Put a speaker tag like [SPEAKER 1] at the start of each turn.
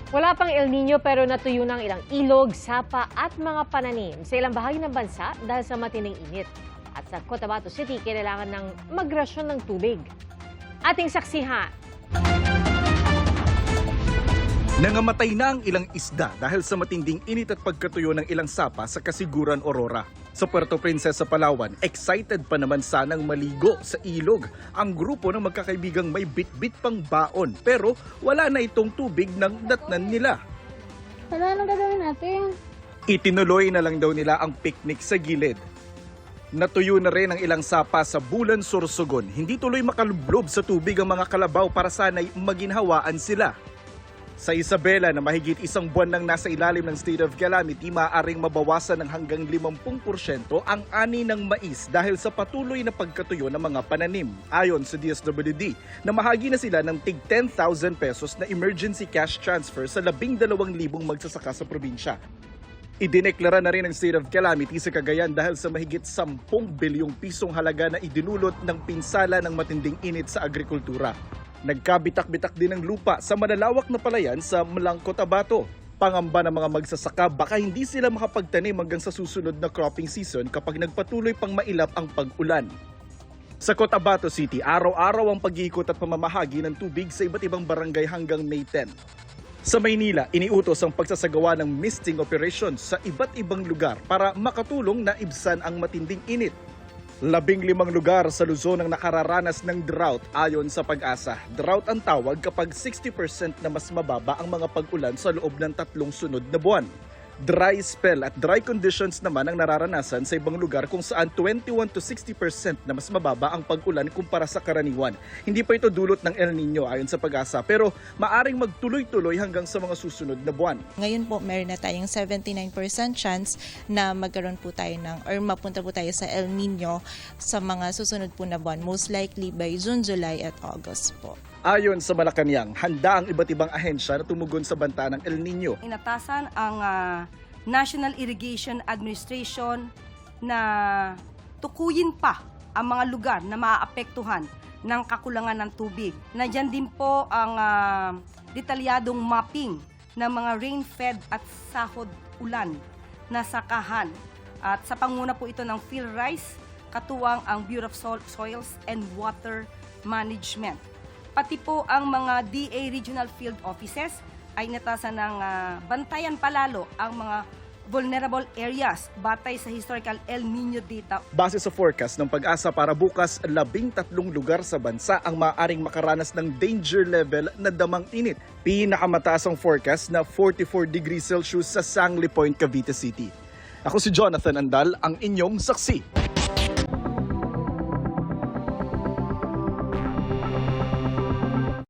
[SPEAKER 1] Wala pang El Nino pero natuyo ng ilang ilog, sapa at mga pananim sa ilang bahagi ng bansa dahil sa matinding init. At sa Cotabato City, kailangan ng magrasyon ng tubig. Ating saksihan.
[SPEAKER 2] Nangamatay na ang ilang isda dahil sa matinding init at pagkatuyo ng ilang sapa sa Kasiguran, Aurora. Sa Puerto Princesa, Palawan, excited pa naman sanang maligo sa ilog ang grupo ng magkakaibigang may bit-bit pang baon pero wala na itong tubig ng datnan nila.
[SPEAKER 3] Ano gagawin natin?
[SPEAKER 2] Itinuloy na lang daw nila ang picnic sa gilid. Natuyo na rin ang ilang sapa sa Bulan, Sorsogon. Hindi tuloy makalublob sa tubig ang mga kalabaw para sana'y maginhawaan sila. Sa Isabela na mahigit isang buwan nang nasa ilalim ng state of calamity, maaaring mabawasan ng hanggang 50% ang ani ng mais dahil sa patuloy na pagkatuyo ng mga pananim. Ayon sa DSWD, namahagi na sila ng tig 10,000 pesos na emergency cash transfer sa 12,000 magsasaka sa probinsya. Idineklara na rin ang state of calamity sa Cagayan dahil sa mahigit 10 bilyong pisong halaga na idinulot ng pinsala ng matinding init sa agrikultura. Nagkabitak-bitak din ng lupa sa malalawak na palayan sa Mlang, Cotabato. Pangamba ng mga magsasaka baka hindi sila makapagtanim hanggang sa susunod na cropping season kapag nagpatuloy pang mailap ang pag-ulan. Sa Cotabato City, araw-araw ang pag-iikot at pamamahagi ng tubig sa iba't ibang barangay hanggang May 10. Sa Maynila, iniutos ang pagsasagawa ng misting operations sa iba't ibang lugar para makatulong na ibsan ang matinding init. 15 lugar sa Luzon ang nakararanas ng drought ayon sa Pag-asa. Drought ang tawag kapag 60% na mas mababa ang mga pag-ulan sa loob ng 3 sunod na buwan. Dry spell at dry conditions naman ang nararanasan sa ibang lugar kung saan 21 to 60% na mas mababa ang pag-ulan kumpara sa karaniwan. Hindi pa ito dulot ng El Nino ayon sa Pag-asa pero maaring magtuloy-tuloy hanggang sa mga susunod na buwan.
[SPEAKER 4] Ngayon po meron na tayong 79% chance na magkaroon po tayo or mapunta po tayo sa El Nino sa mga susunod po na buwan. Most likely by June, July at August po.
[SPEAKER 2] Ayon sa Malacanang, handa ang iba't ibang ahensya na tumugon sa banta ng El Nino.
[SPEAKER 5] Inatasan ang National Irrigation Administration na tukuyin pa ang mga lugar na maaapektuhan ng kakulangan ng tubig. Nandiyan din po ang detalyadong mapping ng mga rain-fed at sahod ulan na sakahan. At sa panguna po ito ng PhilRice, katuwang ang Bureau of Soils and Water Management. Pati po ang mga DA Regional Field Offices ay natasan ng bantayan palalo ang mga vulnerable areas batay sa historical El Nino data.
[SPEAKER 2] Base sa forecast ng Pag-asa para bukas, 13 lugar sa bansa ang maaaring makaranas ng danger level na damang init. Pinakamataas ang forecast na 44 degrees Celsius sa Sangley Point, Cavite City. Ako si Jonathan Andal, ang inyong saksi.